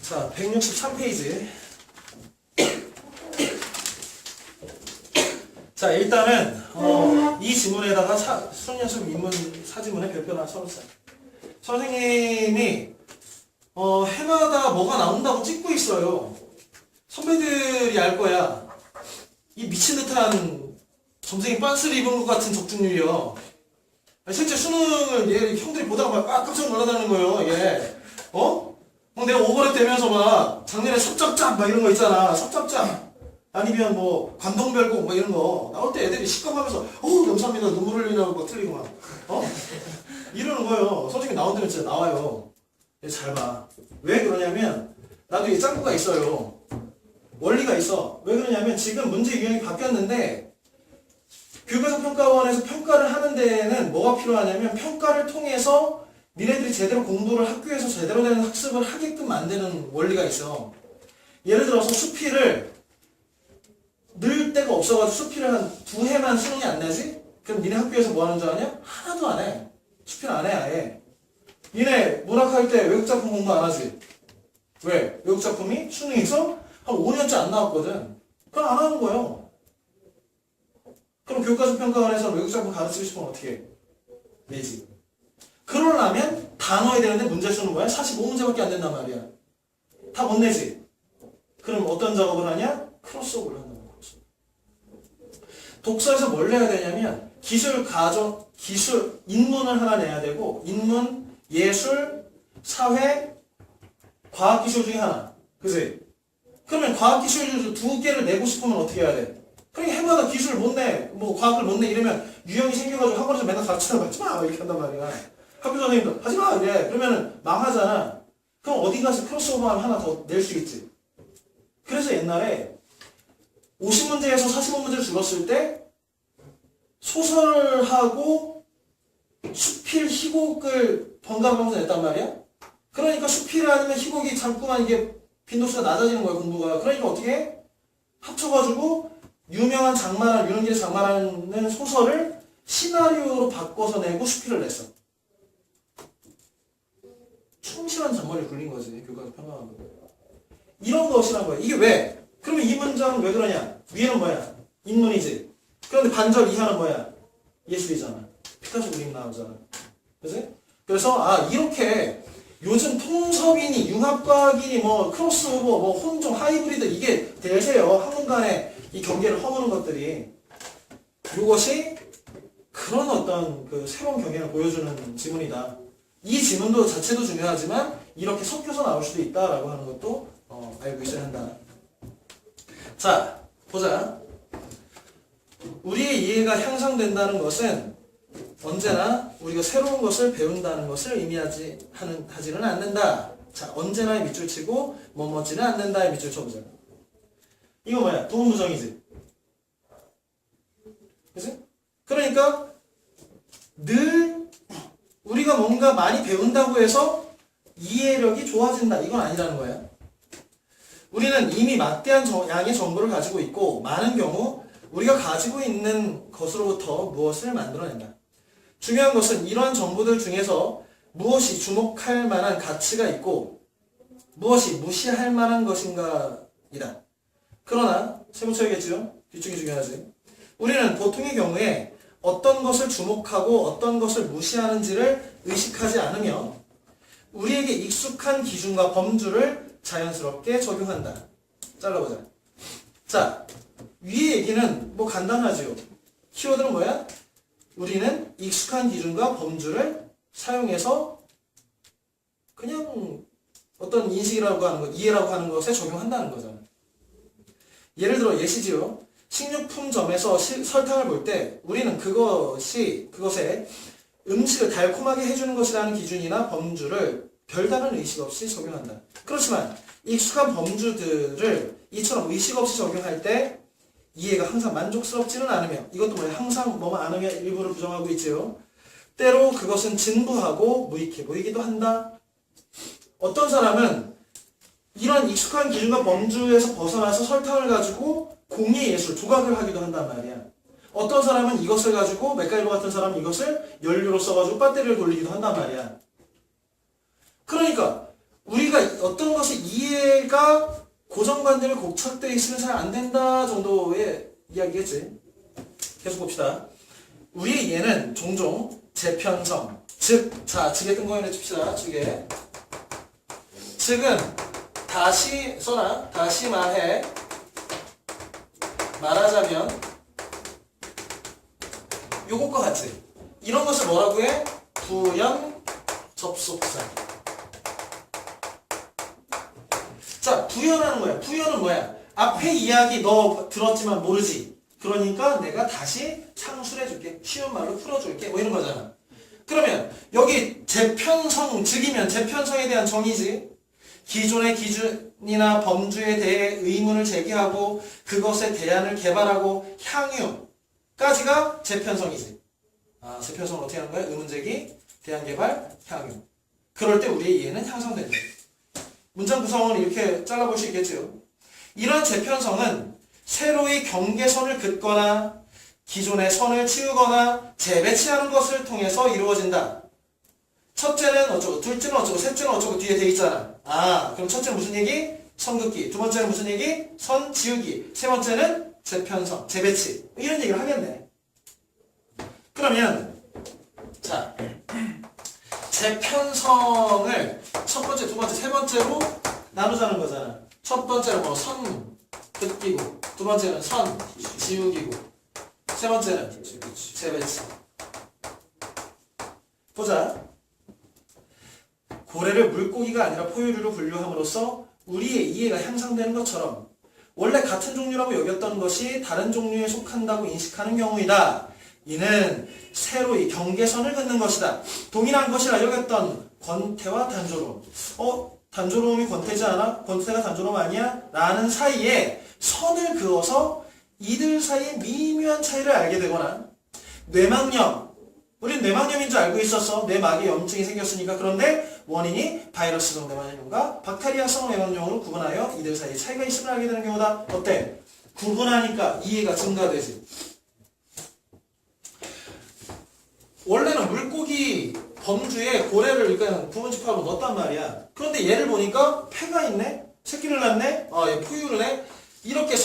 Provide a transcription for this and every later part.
자, 163페이지. 자, 일단은 이 지문에다가 수학연습 인문 사지문에 별표나 써보세요. 선생님이 해마다 뭐가 나온다고 찍고 있어요. 선배들이 알 거야. 이 미친 듯한 점생이 빤스를 입은 것 같은 적중률이요. 실제 수능을 얘 형들이 보다가 막 깜짝 놀라다는 거예요. 얘 막 내가 오버랩 되면서 막 작년에 섭잡잡 막 이런 거 있잖아. 섭잡잡 아니면 뭐 관동별곡 막 이런 거 나올 때 애들이 시끄하면서 감사합니다 눈물 흘리냐고 막 틀리고 막 이러는 거예요. 솔직히 나온 데는 진짜 나와요. 잘 봐. 왜 그러냐면 나도 이 짱구가 있어요. 원리가 있어. 왜 그러냐면 지금 문제 유형이 바뀌었는데 교과서 평가원에서 평가를 하는 데에는 뭐가 필요하냐면 평가를 통해서 니네들이 제대로 공부를 학교에서 제대로 된 학습을 하게끔 만드는 원리가 있어. 예를 들어서 수필을 늘 데가 없어가지고 수필을 한 2해만 수능이 안 내지? 그럼 니네 학교에서 뭐 하는 줄 아냐? 하나도 안 해. 수필 안 해 아예. 니네 문학할 때 외국작품 공부 안 하지? 왜? 외국작품이 수능에서 한 5년째 안 나왔거든. 그럼 안 하는 거예요. 그럼 교과서 평가원에서 외국작품 가르치고 싶으면 어떻게 해? 내지. 그러려면 다 넣어야 되는데 문제 수는 뭐야? 45문제밖에 안 된단 말이야. 다 못 내지. 그럼 어떤 작업을 하냐? 크로스오버를 한다는 거야. 독서에서 뭘 내야 되냐면 기술, 인문을 하나 내야 되고 인문, 예술, 사회, 과학기술 중에 하나. 그지? 그러면 과학기술 2개를 내고 싶으면 어떻게 해야 돼? 그러니까 해마다 기술을 못 내, 뭐 과학을 못 내 이러면 유형이 생겨가지고 학원에서 맨날 가르치는 거 하지마 이렇게 한단 말이야. 학교 선생님도 하지마 이래. 그러면은 망하잖아. 그럼 어디 가서 크로스오버하면 하나 더 낼 수 있지. 그래서 옛날에 50문제에서 45문제를 줄었을 때 소설하고 수필, 희곡을 번갈아 가면서 냈단 말이야. 그러니까 수필 아니면 희곡이 자꾸만 이게 빈도수가 낮아지는 거야 공부가. 그러니까 어떻게 해? 합쳐가지고 유명한 장마란 윤은길의 장마라는 소설을 시나리오로 바꿔서 내고 수필을 냈어. 충실한 잔머리를 굴린 거지. 교과서 평가하는 거. 이런 것이란 거야. 이게 왜? 그러면 이 문장은 왜 그러냐? 위에는 뭐야? 인문이지. 그런데 반절 이하는 뭐야? 예술이잖아. 피카소 그림 나오잖아. 그치? 그래서 이렇게 요즘 통섭이니 융합과학이니 뭐 크로스오버 뭐 혼종 하이브리드 이게 대세요. 학문 간의 이 경계를 허무는 것들이. 이것이 그런 어떤 그 새로운 경계를 보여주는 지문이다. 이 지문도 자체도 중요하지만 이렇게 섞여서 나올 수도 있다라고 하는 것도 알고 있어야 한다. 자, 보자. 우리의 이해가 향상된다는 것은 언제나 우리가 새로운 것을 배운다는 것을 하지는 않는다. 자, 언제나의 밑줄 치고 뭐뭐지는 않는다의 밑줄 쳐보자. 이거 뭐야? 도문부정이지. 그치? 그러니까 늘 우리가 뭔가 많이 배운다고 해서 이해력이 좋아진다. 이건 아니라는 거야. 우리는 이미 막대한 양의 정보를 가지고 있고 많은 경우 우리가 가지고 있는 것으로부터 무엇을 만들어낸다. 중요한 것은 이러한 정보들 중에서 무엇이 주목할 만한 가치가 있고 무엇이 무시할 만한 것인가 이다. 그러나 세무쳐야겠죠? 뒤쪽이 중요하지. 우리는 보통의 경우에 어떤 것을 주목하고 어떤 것을 무시하는지를 의식하지 않으며 우리에게 익숙한 기준과 범주를 자연스럽게 적용한다. 잘라보자. 자, 위의 얘기는 뭐 간단하죠. 키워드는 뭐야? 우리는 익숙한 기준과 범주를 사용해서 그냥 어떤 인식이라고 하는 것, 이해라고 하는 것에 적용한다는 거잖아. 예를 들어 예시지요. 식료품점에서 설탕을 볼 때 우리는 그것에 음식을 달콤하게 해주는 것이라는 기준이나 범주를 별다른 의식 없이 적용한다. 그렇지만 익숙한 범주들을 이처럼 의식 없이 적용할 때 이해가 항상 만족스럽지는 않으며 이것도 뭐야? 항상 뭐만 않으며 일부를 부정하고 있지요. 때로 그것은 진부하고 무익해 보이기도 한다. 어떤 사람은 이런 익숙한 기준과 범주에서 벗어나서 설탕을 가지고 공예 예술, 조각을 하기도 한단 말이야. 어떤 사람은 이것을 가지고 맥가이버 같은 사람은 이것을 연료로 써가지고 배터리를 돌리기도 한단 말이야. 그러니까 우리가 어떤 것의 이해가 고정관념에 고착되어 있으면 잘 안 된다 정도의 이야기겠지. 계속 봅시다. 우리의 이해는 종종 재편성, 즉, 자, 즉에 뜬금없이 칩시다. 즉에. 즉은 다시 써라. 다시 말하자면 요것과 같이 이런 것을 뭐라고 해? 부연 접속사. 자, 부연하는 거야. 부연은 뭐야? 앞에 이야기 너 들었지만 모르지. 그러니까 내가 다시 상술해줄게. 쉬운 말로 풀어줄게. 뭐 이런 거잖아. 그러면 여기 재편성, 즉이면 재편성에 대한 정의지. 기존의 기준이나 범주에 대해 의문을 제기하고 그것에 대안을 개발하고 향유까지가 재편성이지. 아, 재편성을 어떻게 하는 거야? 의문 제기, 대안 개발, 향유. 그럴 때 우리의 이해는 향상된다. 문장 구성은 이렇게 잘라볼 수 있겠죠. 이런 재편성은 새로이 경계선을 긋거나 기존의 선을 치우거나 재배치하는 것을 통해서 이루어진다. 첫째는 어쩌고, 둘째는 어쩌고, 셋째는 어쩌고 뒤에 돼 있잖아. 아, 그럼 첫째는 무슨 얘기? 선 긋기. 두 번째는 무슨 얘기? 선 지우기. 세 번째는 재편성, 재배치. 이런 얘기를 하겠네. 그러면 자, 재편성을 첫 번째, 두 번째, 세 번째로 나누자는 거잖아. 첫 번째는 뭐 선 긋기고, 두 번째는 선 지우기고, 세 번째는 재배치. 보자. 고래를 물고기가 아니라 포유류로 분류함으로써 우리의 이해가 향상되는 것처럼 원래 같은 종류라고 여겼던 것이 다른 종류에 속한다고 인식하는 경우이다. 이는 새로이 경계선을 긋는 것이다. 동일한 것이라 여겼던 권태와 단조로움. 단조로움이 권태지 않아? 권태가 단조로움 아니야? 라는 사이에 선을 그어서 이들 사이의 미묘한 차이를 알게 되거나 뇌막염. 우린 뇌막염인 줄 알고 있었어. 뇌막에 염증이 생겼으니까. 그런데 원인이 바이러스성 뇌막염과 박테리아성 뇌막염으로 구분하여 이들 사이에 차이가 있음을 알게 되는 경우다. 어때? 구분하니까 이해가 증가되지. 원래는 물고기 범주에 고래를 그냥 구분집합으로 넣었단 말이야. 그런데 얘를 보니까 폐가 있네? 새끼를 낳네? 얘 포유류네? 이렇게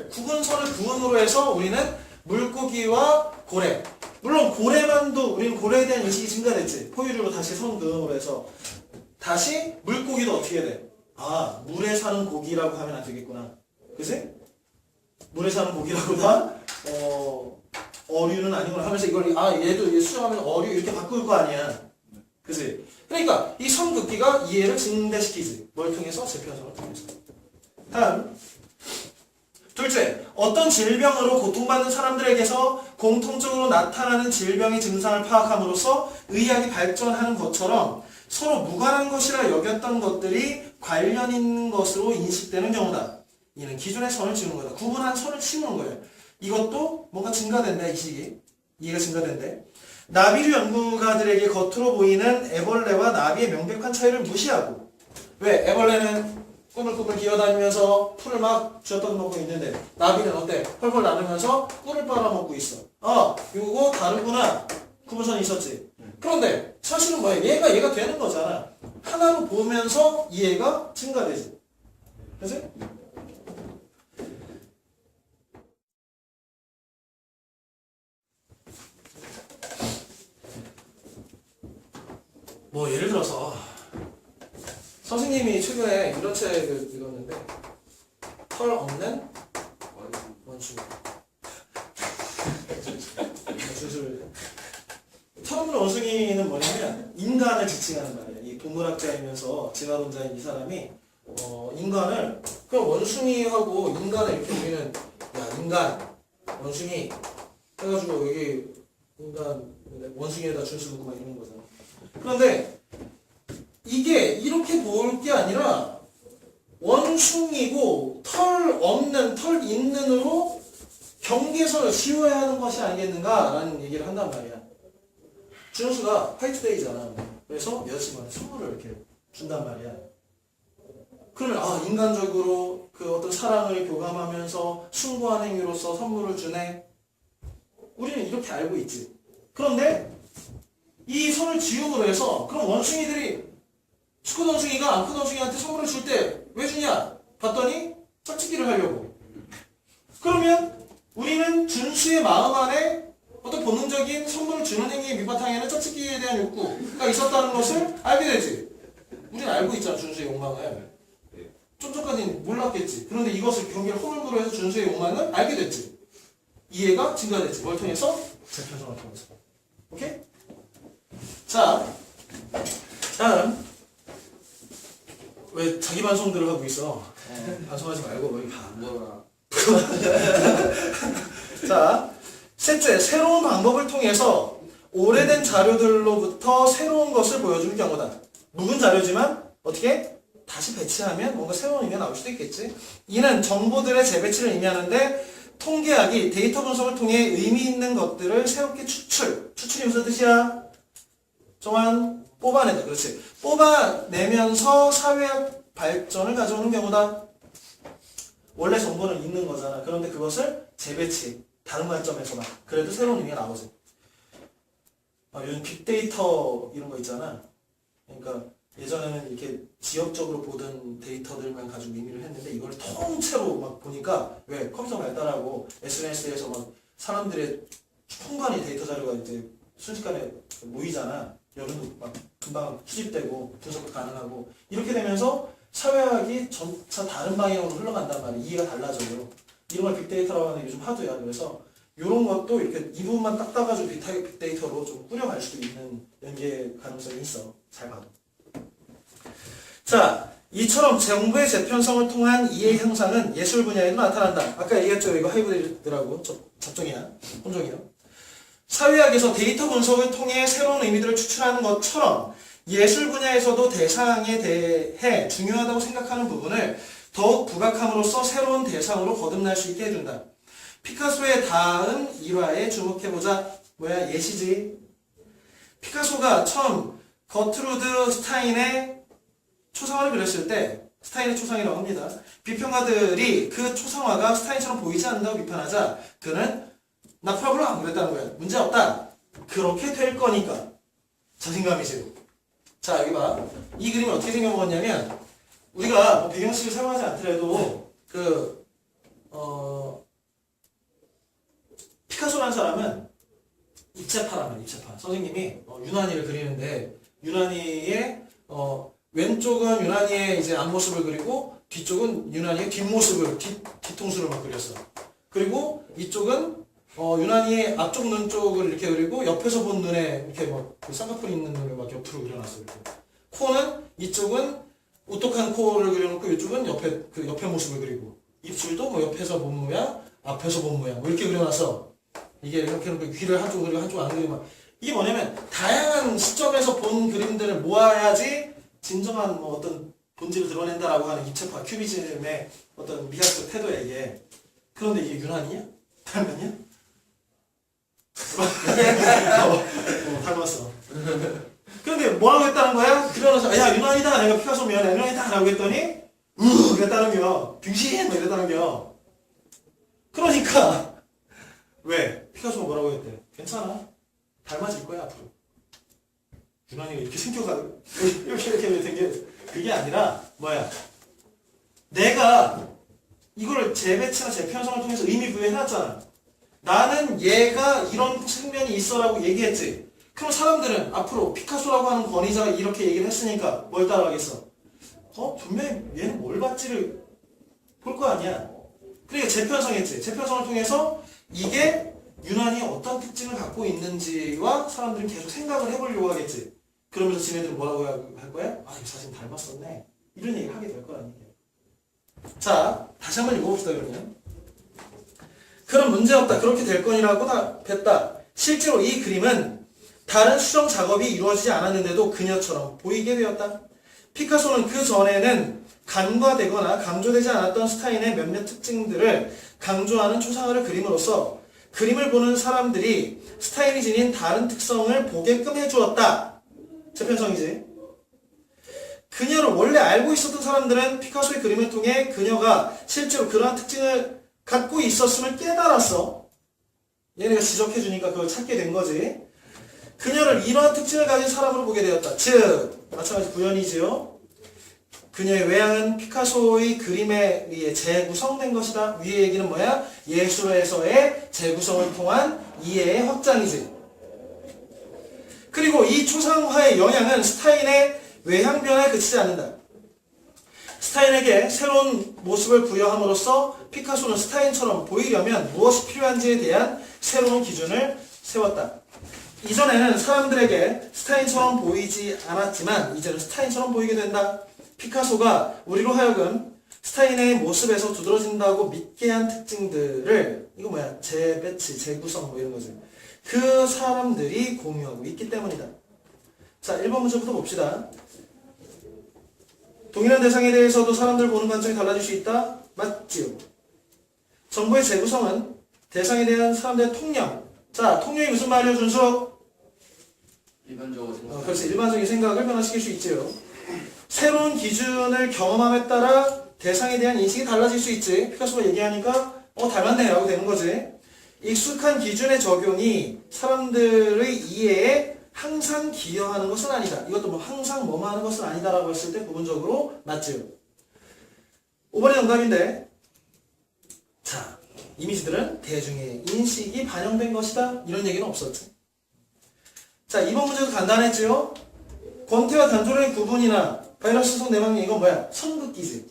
구분선을 구분으로 해서 우리는 물고기와 고래. 물론 고래만도 우리는 고래에 대한 인식이 증가됐지. 포유류로 다시 선그음으로 해서 다시 물고기도 어떻게 돼? 아, 물에 사는 고기라고 하면 안 되겠구나. 그치? 물에 사는 고기라고 다 어류는 아니구나 하면서 이걸 얘도 얘 수정하면 어류 이렇게 바꿀 거 아니야. 그치? 그러니까 이 선긋기가 이해를 증대시키지. 뭘 통해서? 재편성을 통해서. 다음 둘째, 어떤 질병으로 고통받는 사람들에게서 공통적으로 나타나는 질병의 증상을 파악함으로써 의학이 발전하는 것처럼 서로 무관한 것이라 여겼던 것들이 관련 있는 것으로 인식되는 경우다. 이는 기존의 선을 지우는 거다. 구분한 선을 치우는 거예요. 이것도 뭔가 증가된다, 이 시기. 이해가 증가된대. 나비류 연구가들에게 겉으로 보이는 애벌레와 나비의 명백한 차이를 무시하고, 왜? 애벌레는 꾸물꾸물 기어다니면서 풀을 막 쥐어뜯어먹고 있는데 나비는 어때? 펄펄 나르면서 꿀을 빨아먹고 있어. 요거 다르구나. 구분선이 있었지. 그런데 사실은 뭐야? 얘가 되는 거잖아. 하나로 보면서 이해가 증가되지. 그치? 뭐 예를 들어서 선생님이 최근에 이런 책을 읽었는데 털 없는 원숭이. 털 없는 원숭이는 뭐냐면 인간을 지칭하는 말이야. 이 동물학자이면서 진화론자인 이 사람이 인간을 그냥 원숭이하고 인간을 이렇게 우리는 인간 원숭이 해가지고 여기 인간 원숭이에다 준수 놓고 막 이러는 거잖아. 그런데 이게 이렇게 볼 게 아니라 원숭이고 털 없는, 털 있는으로 경계선을 지워야 하는 것이 아니겠는가라는 얘기를 한단 말이야. 준수가 화이트데이잖아. 그래서 여자친구한테 선물을 이렇게 준단 말이야. 그러면 인간적으로 그 어떤 사랑을 교감하면서 숭고한 행위로서 선물을 주네. 우리는 이렇게 알고 있지. 그런데 이 선을 지음으로 해서 그럼 원숭이들이 수컷 원숭이가 암컷 원숭이한테 선물을 줄 때 왜 주냐? 봤더니 짝짓기를 하려고. 그러면 우리는 준수의 마음 안에 어떤 본능적인 선물을 주는 행위의 밑바탕에는 짝짓기에 대한 욕구가 있었다는 것을 알게 되지. 우리는 알고 있잖아, 준수의 욕망을. 좀 전까지는 몰랐겠지. 그런데 이것을 경계를 허물무로 해서 준수의 욕망을 알게 됐지. 이해가 증가됐지. 뭘 통해서? 재편성을 통해서. 오케이? 자, 다음. 왜 자기 반성들을 하고 있어? 반성하지 말고 왜 뭐라. 자, 셋째, 새로운 방법을 통해서 오래된 자료들로부터 새로운 것을 보여줄 경우다. 묵은 자료지만 어떻게? 다시 배치하면 뭔가 새로운 의미가 나올 수도 있겠지. 이는 정보들의 재배치를 의미하는데 통계학이 데이터 분석을 통해 의미 있는 것들을 새롭게 추출이 무슨 뜻이야? 정한 뽑아낸다. 그렇지. 뽑아내면서 사회학 발전을 가져오는 경우다. 원래 정보는 있는 거잖아. 그런데 그것을 재배치, 다른 관점에서만. 그래도 새로운 의미가 나오지. 요즘 빅데이터 이런 거 있잖아. 그러니까 예전에는 이렇게 지역적으로 보던 데이터들만 가지고 의미를 했는데 이걸 통째로 막 보니까 왜 컴퓨터 발달하고 SNS에서 막 사람들의 풍부한 데이터 자료가 이제 순식간에 모이잖아. 여론도 막 금방 수집되고 분석도 가능하고 이렇게 되면서 사회학이 점차 다른 방향으로 흘러간단 말이야. 이해가 달라져요. 이런 걸 빅데이터라고 하는 게 요즘 하도야. 그래서 이런 것도 이렇게 이 부분만 딱 따가지고 빅데이터로 좀 꾸려갈 수도 있는 연계 가능성이 있어. 잘 봐도. 자, 이처럼 정보의 재편성을 통한 이해 향상은 예술 분야에도 나타난다. 아까 얘기했죠. 이거 하이브리드라고. 잡종이야. 혼종이야. 사회학에서 데이터 분석을 통해 새로운 의미들을 추출하는 것처럼 예술 분야에서도 대상에 대해 중요하다고 생각하는 부분을 더욱 부각함으로써 새로운 대상으로 거듭날 수 있게 해준다. 피카소의 다음 일화에 주목해보자. 뭐야? 예시지. 피카소가 처음 거트루드 스타인의 초상화를 그렸을 때 스타인의 초상이라고 합니다. 비평가들이 그 초상화가 스타인처럼 보이지 않는다고 비판하자 그는 나 프라블럼 안 그랬다는 거야. 문제없다. 그렇게 될 거니까. 자신감이지. 자, 여기 봐. 이 그림이 어떻게 생겨먹었냐면 우리가 뭐 배경식을 사용하지 않더라도 피카소라는 사람은 입체파란 말이야. 입체파. 선생님이 유난히를 그리는데 유난히의 왼쪽은 유난히의 이제 앞모습을 그리고 뒤쪽은 유난히의 뒷모습을 뒤통수를 막 그렸어. 그리고 이쪽은 유난히의 앞쪽 눈 쪽을 이렇게 그리고 옆에서 본 눈에 이렇게 막 그 쌍꺼풀 있는 눈을 막 옆으로 그려놨어. 이렇게. 코는 이쪽은 우뚝한 코를 그려놓고 이쪽은 옆에 모습을 그리고 입술도 뭐 옆에서 본 모양, 앞에서 본 모양 뭐 이렇게 그려놨어. 이게 이렇게 놓고 귀를 한쪽 그리고 한쪽 안 그리고 이게 뭐냐면 다양한 시점에서 본 그림들을 모아야지 진정한 뭐 어떤 본질을 드러낸다라고 하는 입체파 큐비즘의 어떤 미학적 태도야 이게. 그런데 이게 유난히야? 닮았냐? 닮았어. 그런데 뭐라고 했다는 거야? 그러면서 야 유난히다 내가 피카소 미안해 유난히다 라고 했더니 그랬다는 겨 빙신 뭐 이랬다는 겨. 그러니까 왜? 피카소가 뭐라고 했대? 괜찮아 닮아질 거야 앞으로. 유난히가 이렇게 생겨가지고 이렇게 된 게 그게 아니라 뭐야? 내가 이거를 재배치나 재편성을 통해서 의미 부여해놨잖아. 나는 얘가 이런 측면이 있어라고 얘기했지. 그럼 사람들은 앞으로 피카소라고 하는 권위자가 이렇게 얘기를 했으니까 뭘 따라가겠어? 분명히 얘는 뭘 봤지를 볼 거 아니야. 그러니까 재편성했지. 재편성을 통해서 이게 유난히 어떤 특징을 갖고 있는지와 사람들은 계속 생각을 해보려고 하겠지. 그러면서 지네들은 뭐라고 할 거야? 이거 사실 닮았었네. 이런 얘기를 하게 될 거라는 얘기야. 자, 다시 한번 읽어봅시다 그러면. 그럼 문제없다. 그렇게 될 거니라고 답했다. 실제로 이 그림은 다른 수정 작업이 이루어지지 않았는데도 그녀처럼 보이게 되었다. 피카소는 그 전에는 간과되거나 강조되지 않았던 스타인의 몇몇 특징들을 강조하는 초상화를 그림으로써 그림을 보는 사람들이 스타인이 지닌 다른 특성을 보게끔 해주었다. 재편성이지. 그녀를 원래 알고 있었던 사람들은 피카소의 그림을 통해 그녀가 실제로 그러한 특징을 갖고 있었음을 깨달았어. 얘네가 지적해주니까 그걸 찾게 된 거지. 그녀를 이러한 특징을 가진 사람으로 보게 되었다. 즉, 마찬가지 구현이지요. 그녀의 외양은 피카소의 그림에 의해 재구성된 것이다. 위의 얘기는 뭐야? 예술에서의 재구성을 통한 이해의 확장이지. 그리고 이 초상화의 영향은 스타인의 외향 변화에 그치지 않는다. 스타인에게 새로운 모습을 부여함으로써 피카소는 스타인처럼 보이려면 무엇이 필요한지에 대한 새로운 기준을 세웠다. 이전에는 사람들에게 스타인처럼 보이지 않았지만 이제는 스타인처럼 보이게 된다. 피카소가 우리로 하여금 스타인의 모습에서 두드러진다고 믿게 한 특징들을 이거 뭐야? 재배치, 재구성 뭐 이런 거지. 그 사람들이 공유하고 있기 때문이다. 자, 1번 문제부터 봅시다. 동일한 대상에 대해서도 사람들 보는 관점이 달라질 수 있다? 맞지요. 정보의 재구성은 대상에 대한 사람들의 통념. 자, 통념이 무슨 말이에요, 준수? 일반적으로 생각. 그렇지. 일반적인 생각을 변화시킬 수 있지요. 새로운 기준을 경험함에 따라 대상에 대한 인식이 달라질 수 있지. 피카소가 얘기하니까 닮았네 라고 되는 거지. 익숙한 기준의 적용이 사람들의 이해에 항상 기여하는 것은 아니다. 이것도 뭐 항상 뭐만 하는 것은 아니다라고 했을 때 부분적으로 맞지요. 5번의 정답인데, 자, 이미지들은 대중의 인식이 반영된 것이다. 이런 얘기는 없었지. 자, 2번 문제도 간단했지요. 권태와 단조로의 구분이나 바이러스 속 내막류 이건 뭐야? 선긋기지.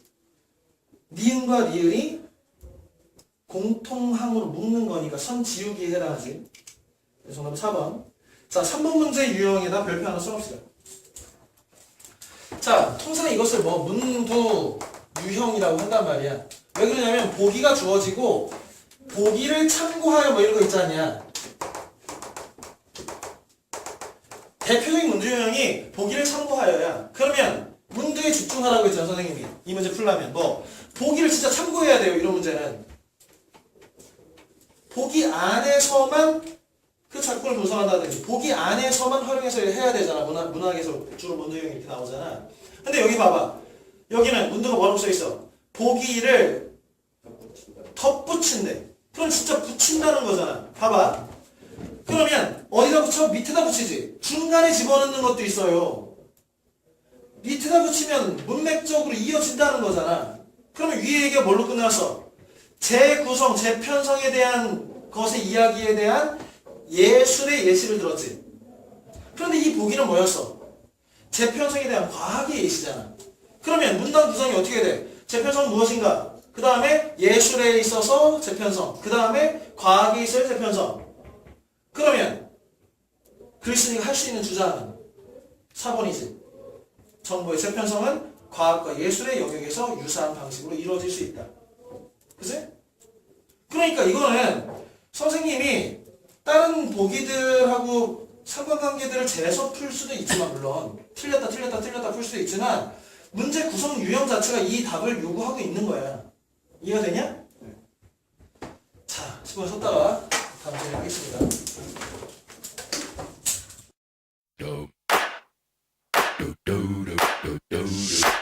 니은과 리을이 공통항으로 묶는 거니까 선지우기에 해당하지. 정답은 4번. 자, 3번 문제 유형에다 별표 하나 써봅시다. 자, 통상 이것을 뭐 문부 유형이라고 한단 말이야. 왜 그러냐면 보기가 주어지고 보기를 참고하여 뭐 이런 거 있지 않냐. 대표적인 문제 유형이 보기를 참고하여야. 그러면 문두에 집중하라고 했잖아, 선생님이. 이 문제 풀려면 뭐 보기를 진짜 참고해야 돼요. 이런 문제는 보기 안에서만 그 작품을 분석한다든지 보기 안에서만 활용해서 해야 되잖아. 문학에서 주로 문제형이 이렇게 나오잖아. 근데 여기 봐봐. 여기는 문두가 뭐라고 써있어? 보기를 덧붙인대. 그럼 진짜 붙인다는 거잖아. 봐봐. 그러면 어디다 붙여? 밑에다 붙이지. 중간에 집어넣는 것도 있어요. 밑에다 붙이면 문맥적으로 이어진다는 거잖아. 그러면 위에 얘기가 뭘로 끝났어? 재구성, 재편성에 대한 것의 이야기에 대한 예술의 예시를 들었지. 그런데 이 보기는 뭐였어? 재편성에 대한 과학의 예시잖아. 그러면 문단 구성이 어떻게 돼? 재편성은 무엇인가? 그 다음에 예술에 있어서 재편성, 그 다음에 과학에 있어야 재편성. 그러면 그리스니가 할 수 있는 주장은 4번이지. 정보의 재편성은 과학과 예술의 영역에서 유사한 방식으로 이루어질 수 있다. 그치? 그러니까 이거는 선생님이 다른 보기들하고 상관관계들을 재서 풀 수도 있지만, 물론 틀렸다 풀 수도 있지만 문제 구성 유형 자체가 이 답을 요구하고 있는 거야. 이해가 되냐? 자, 10분 썼다가 다음 시간에 하겠습니다. do do do do do do